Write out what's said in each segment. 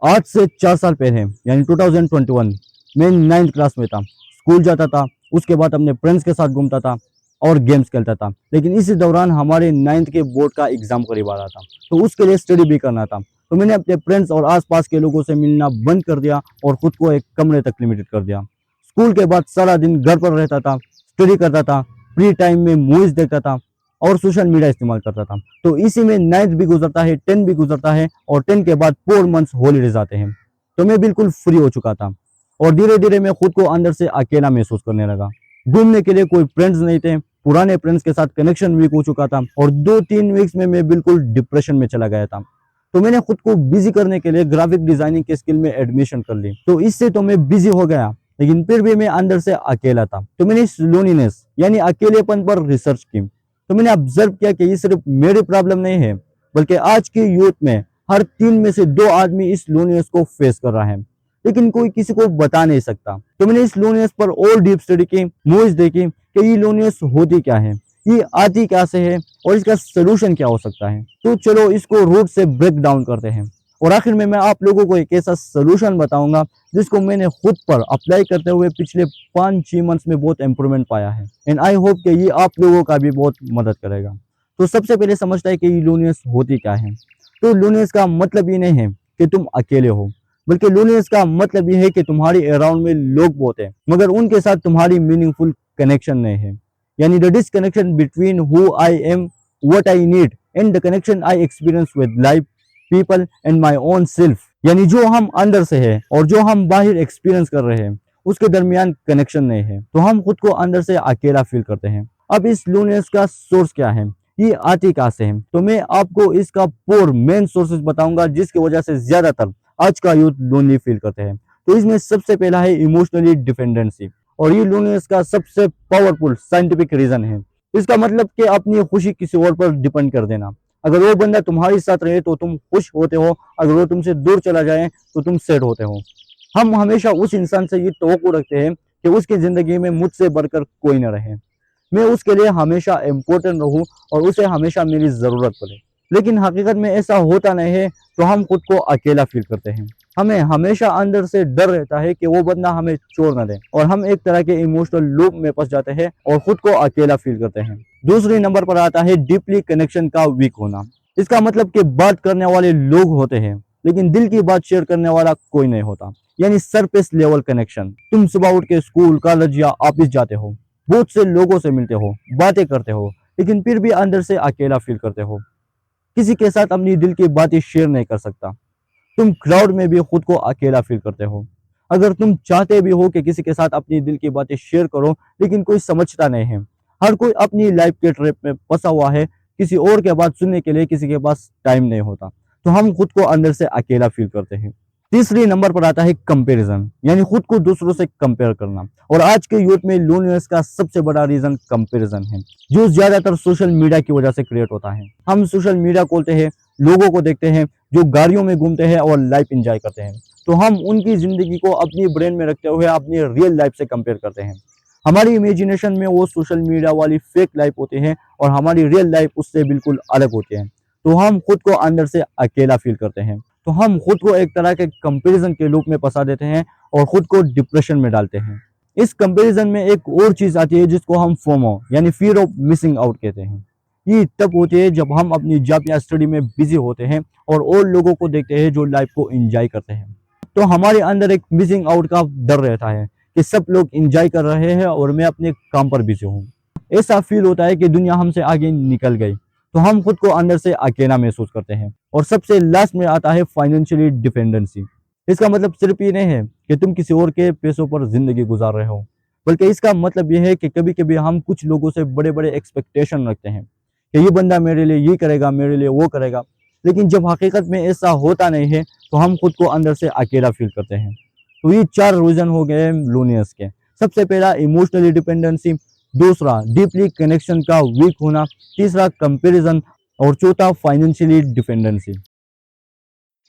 आज से 4 साल पहले यानी 2021 मैं 9th क्लास में था। स्कूल जाता था, उसके बाद अपने फ्रेंड्स के साथ घूमता था और गेम्स खेलता था। लेकिन इसी दौरान हमारे 9th के बोर्ड का एग्ज़ाम करीब आ रहा था, तो उसके लिए स्टडी भी करना था। तो मैंने अपने फ्रेंड्स और आसपास के लोगों से मिलना बंद कर दिया और ख़ुद को एक कमरे तक लिमिटेड कर दिया। स्कूल के बाद सारा दिन घर पर रहता था, स्टडी करता था, फ्री टाइम में मूवीज़ देखता था और सोशल मीडिया इस्तेमाल करता था। तो इसी में 9th भी गुजरता है, 10 भी गुजरता है और 10 के बाद 4 मंथ्स हॉलीडेज आते हैं। तो मैं बिल्कुल फ्री हो चुका था और धीरे-धीरे मैं खुद को अंदर से अकेला महसूस करने लगा। घूमने के लिए कोई फ्रेंड्स नहीं थे, पुराने फ्रेंड्स के साथ कनेक्शन वीक हो चुका था और 2-3 वीक्स में मैं बिल्कुल डिप्रेशन में चला गया था। तो मैंने खुद को बिजी करने के लिए ग्राफिक डिजाइनिंग के स्किल में एडमिशन कर ली। तो इससे तो मैं बिजी हो गया, लेकिन फिर भी मैं अंदर से अकेला था। तो मैंने इस लोनलीनेस यानी अकेलेपन पर रिसर्च की। तो मैंने ऑब्जर्व किया कि ये सिर्फ मेरी प्रॉब्लम नहीं है, बल्कि आज की यूथ में हर 3 में से 2 आदमी इस लोनलीनेस को फेस कर रहा है, लेकिन कोई किसी को बता नहीं सकता। तो मैंने इस लोनलीनेस पर और डीप स्टडी की, मूवीज देखी कि ये लोनलीनेस होती क्या है, ये आती क्या से है और इसका सोल्यूशन क्या हो सकता है। तो चलो इसको रूट से ब्रेक डाउन करते हैं और आखिर में मैं आप लोगों को एक ऐसा सोल्यूशन बताऊंगा जिसको मैंने खुद पर अप्लाई करते हुए पिछले 5-6 मंथ्स में बहुत इंप्रूवमेंट पाया है एंड आई होप कि ये आप लोगों का भी बहुत मदद करेगा। तो सबसे पहले समझता है कि ये लोनलीनेस होती क्या है। तो लोनलीनेस का मतलब ये नहीं है कि तुम अकेले हो, बल्कि लोनलीनेस का मतलब ये है कि तुम्हारी अराउंड में लोग बहुत हैं, मगर उनके साथ तुम्हारी मीनिंगफुल कनेक्शन नहीं है। यानी the disconnection between who I am, what I need and the connection I experience with life, people and my own self. यानी जो हम अंदर से है और जो हम बाहर एक्सपीरियंस कर रहे हैं उसके दरमियान कनेक्शन नहीं है, तो हम खुद को अंदर से अकेला फील करते हैं। अब इस लोनलीनेस का सोर्स क्या है, ये आती कहाँ से है, तो मैं आपको इसका 4 मेन सोर्सेज बताऊंगा जिसकी वजह से ज्यादातर आज का यूथ लोनली फील करते हैं। तो इसमें सबसे पहला है इमोशनली डिपेंडेंसी और ये लोनलीनेस का सबसे पावरफुल साइंटिफिक रीजन है। इसका मतलब कि अपनी खुशी किसी और पर डिपेंड कर देना। अगर वो बंदा तुम्हारे साथ रहे तो तुम खुश होते हो, अगर वो तुमसे दूर चला जाए तो तुम सैड होते हो। हम हमेशा उस इंसान से ये तवक्को रखते हैं कि उसकी जिंदगी में मुझसे बढ़कर कोई न रहे, मैं उसके लिए हमेशा इम्पोर्टेंट रहूं और उसे हमेशा मेरी ज़रूरत पड़े। लेकिन हकीकत में ऐसा होता नहीं है, तो हम खुद को अकेला फील करते हैं। हमें हमेशा अंदर से डर रहता है कि वो बंदा हमें छोड़ न दे और हम एक तरह के इमोशनल लूप में फंस जाते हैं और खुद को अकेला फील करते हैं। दूसरे नंबर पर आता है डीपली कनेक्शन का वीक होना। इसका मतलब कि बात करने वाले लोग होते हैं, लेकिन दिल की बात शेयर करने वाला कोई नहीं होता। यानी सरफेस लेवल कनेक्शन। तुम सुबह उठ के स्कूल, कॉलेज या ऑफिस जाते हो, बहुत से लोगों से मिलते हो, बातें करते हो, लेकिन फिर भी अंदर से अकेला फील करते हो। किसी के साथ अपनी दिल की बातें शेयर नहीं कर सकता। तुम क्राउड में भी खुद को अकेला फील करते हो। अगर तुम चाहते भी हो कि किसी के साथ अपनी दिल की बातें शेयर करो, लेकिन कोई समझता नहीं है। हर कोई अपनी लाइफ के ट्रैप में फंसा हुआ है, किसी और के बात सुनने के लिए किसी के पास टाइम नहीं होता, तो हम खुद को अंदर से अकेला फील करते हैं। तीसरी नंबर पर आता है कंपैरिजन, यानी खुद को दूसरों से कंपेयर करना। और आज के यूथ में लोनलीनेस का सबसे बड़ा रीजन कंपैरिजन है, जो ज्यादातर सोशल मीडिया की वजह से क्रिएट होता है। हम सोशल मीडिया खोलते हैं, लोगों को देखते हैं जो गाड़ियों में घूमते हैं और लाइफ एंजॉय करते हैं, तो हम उनकी जिंदगी को अपनी ब्रेन में रखते हुए अपनी रियल लाइफ से कंपेयर करते हैं। हमारी इमेजिनेशन में वो सोशल मीडिया वाली फेक लाइफ होती है और हमारी रियल लाइफ उससे बिल्कुल अलग होती है, तो हम खुद को अंदर से अकेला फील करते हैं। तो हम खुद को एक तरह के कंपैरिजन के लूप में फंसा देते हैं और खुद को डिप्रेशन में डालते हैं। इस कंपैरिजन में एक और चीज आती है जिसको हम फोमो यानी फियर ऑफ मिसिंग आउट कहते हैं। ये तब होती है जब हम अपनी जॉब या स्टडी में बिजी होते हैं और लोगों को देखते हैं जो लाइफ को एंजॉय करते हैं, तो हमारे अंदर एक मिसिंग आउट का डर रहता है कि सब लोग एंजॉय कर रहे हैं और मैं अपने काम पर बिजी हूँ। ऐसा फील होता है कि दुनिया हमसे आगे निकल गई, तो हम खुद को अंदर से अकेला महसूस करते हैं। और सबसे लास्ट में आता है फाइनेंशियली डिपेंडेंसी। इसका मतलब सिर्फ ये नहीं है कि तुम किसी और के पैसों पर जिंदगी गुजार रहे हो, बल्कि इसका मतलब ये है कि कभी कभी हम कुछ लोगों से बड़े बड़े एक्सपेक्टेशन रखते हैं कि ये बंदा मेरे लिए ये करेगा, मेरे लिए वो करेगा, लेकिन जब हकीकत में ऐसा होता नहीं है तो हम खुद को अंदर से अकेला फील करते हैं। तो ये 4 रीजन हो गए लोनलीनेस के। सबसे पहला इमोशनली डिपेंडेंसी, दूसरा डीपली कनेक्शन का वीक होना, तीसरा कंपैरिजन और चौथा फाइनेंशियली डिपेंडेंसी।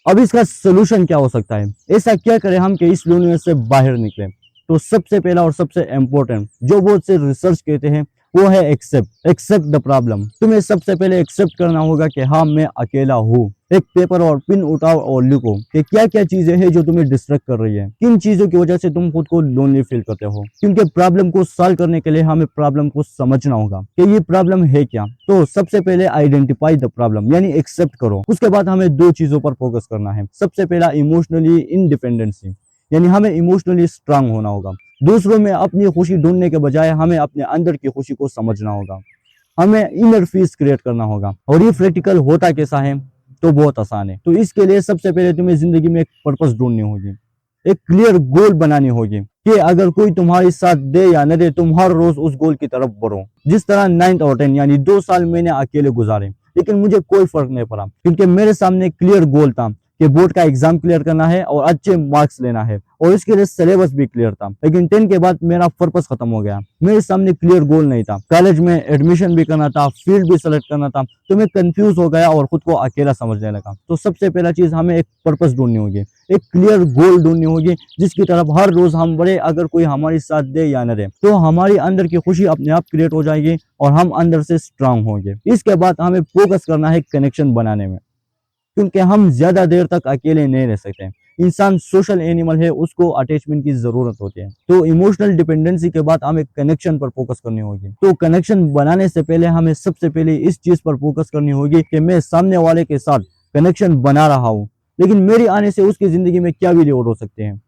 अब इसका सोल्यूशन क्या हो सकता है, ऐसा क्या करें हम कि इस लोनलीनेस से बाहर निकलें। तो सबसे पहला और सबसे इम्पोर्टेंट जो बहुत से रिसर्च कहते हैं वो है एक्सेप्ट द प्रॉब्लम। तुम्हें सबसे पहले एक्सेप्ट करना होगा कि हाँ मैं अकेला हूँ। एक पेपर और पिन उठाओ और लिखो कि क्या क्या चीजें हैं जो तुम्हें डिस्ट्रैक्ट कर रही है, किन चीजों की वजह से तुम खुद को लोनली फील करते हो। क्योंकि प्रॉब्लम को सॉल्व करने के लिए हमें प्रॉब्लम को समझना होगा कि ये प्रॉब्लम है क्या। तो सबसे पहले आइडेंटिफाई द प्रॉब्लम यानी एक्सेप्ट करो। उसके बाद हमें दो चीजों पर फोकस करना है। सबसे पहला इमोशनली इंडिपेंडेंसी यानी हमें इमोशनली स्ट्रांग होना होगा। दूसरों में अपनी खुशी ढूंढने के बजाय हमें अपने अंदर की खुशी को समझना होगा। हमें इनर पीस क्रिएट करना होगा। और ये प्रैक्टिकल होता कैसा है, तो बहुत आसान है। तो इसके लिए सबसे पहले तुम्हें जिंदगी में एक पर्पस ढूंढनी होगी, एक क्लियर गोल बनानी होगी कि अगर कोई तुम्हारे साथ दे या न दे, तुम हर रोज उस गोल की तरफ बढ़ो। जिस तरह 9th और 10 यानी 2 साल मैंने अकेले गुजारे, लेकिन मुझे कोई फर्क नहीं पड़ा क्योंकि मेरे सामने क्लियर गोल था कि बोर्ड का एग्जाम क्लियर करना है और अच्छे मार्क्स लेना है, और इसके लिए सिलेबस भी क्लियर था। लेकिन 10 के बाद मेरा पर्पस खत्म हो गया, मेरे सामने क्लियर गोल नहीं था। कॉलेज में एडमिशन भी करना था, फील्ड भी सेलेक्ट करना था, तो मैं कंफ्यूज हो गया और खुद को अकेला समझने लगा। तो सबसे पहला चीज हमें एक पर्पस ढूंढनी होगी, एक क्लियर गोल ढूंढनी होगी जिसकी तरफ हर रोज हम बढ़े। अगर कोई हमारे साथ दे या न दे, तो हमारी अंदर की खुशी अपने आप क्रिएट हो जाएगी और हम अंदर से स्ट्रांग होंगे। इसके बाद हमें फोकस करना है कनेक्शन बनाने में, क्योंकि हम ज्यादा देर तक अकेले नहीं रह सकते। इंसान सोशल एनिमल है, उसको अटैचमेंट की जरूरत होती है। तो इमोशनल डिपेंडेंसी के बाद हमें कनेक्शन पर फोकस करनी होगी। तो कनेक्शन बनाने से पहले हमें सबसे पहले इस चीज पर फोकस करनी होगी कि मैं सामने वाले के साथ कनेक्शन बना रहा हूँ, लेकिन मेरे आने से उसकी जिंदगी में क्या वैल्यू हो सकते हैं,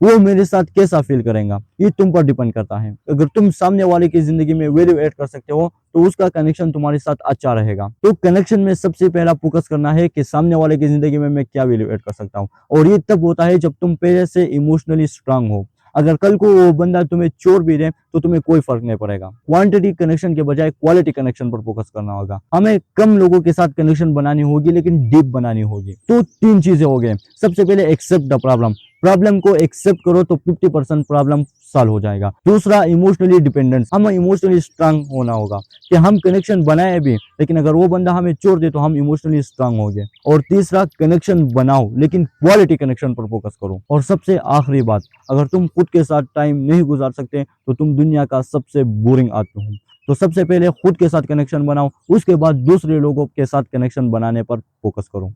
वो मेरे साथ कैसा फील करेगा, ये तुम पर डिपेंड करता है। अगर तुम सामने वाले की जिंदगी में वैल्यू ऐड कर सकते हो, तो उसका कनेक्शन तुम्हारे साथ अच्छा रहेगा। तो कनेक्शन में सबसे पहला फोकस करना है कि सामने वाले की जिंदगी में मैं क्या वैल्यू ऐड कर सकता हूँ। और ये तब होता है जब तुम पहले से इमोशनली स्ट्रांग हो। अगर कल को वो बंदा तुम्हें चोर भी दे, तो तुम्हें कोई फर्क नहीं पड़ेगा। क्वांटिटी कनेक्शन के बजाय क्वालिटी कनेक्शन पर फोकस करना होगा। हमें कम लोगों के साथ कनेक्शन बनानी होगी, लेकिन डीप बनानी होगी। तो 3 चीजें हो गए। सबसे पहले एक्सेप्ट द प्रॉब्लम, प्रॉब्लम को एक्सेप्ट करो तो 50% प्रॉब्लम सॉल्व हो जाएगा। दूसरा इमोशनली डिपेंडेंस, हमें इमोशनली स्ट्रांग होना होगा कि हम कनेक्शन बनाए भी, लेकिन अगर वो बंदा हमें छोड़ दे तो हम इमोशनली स्ट्रांग हो गए। और तीसरा कनेक्शन बनाओ, लेकिन क्वालिटी कनेक्शन पर फोकस करो। और सबसे आखिरी बात, अगर तुम खुद के साथ टाइम नहीं गुजार सकते तो तुम दुनिया का सबसे बोरिंग आदमी हो। तो सबसे पहले खुद के साथ कनेक्शन बनाओ, उसके बाद दूसरे लोगों के साथ कनेक्शन बनाने पर फोकस करो।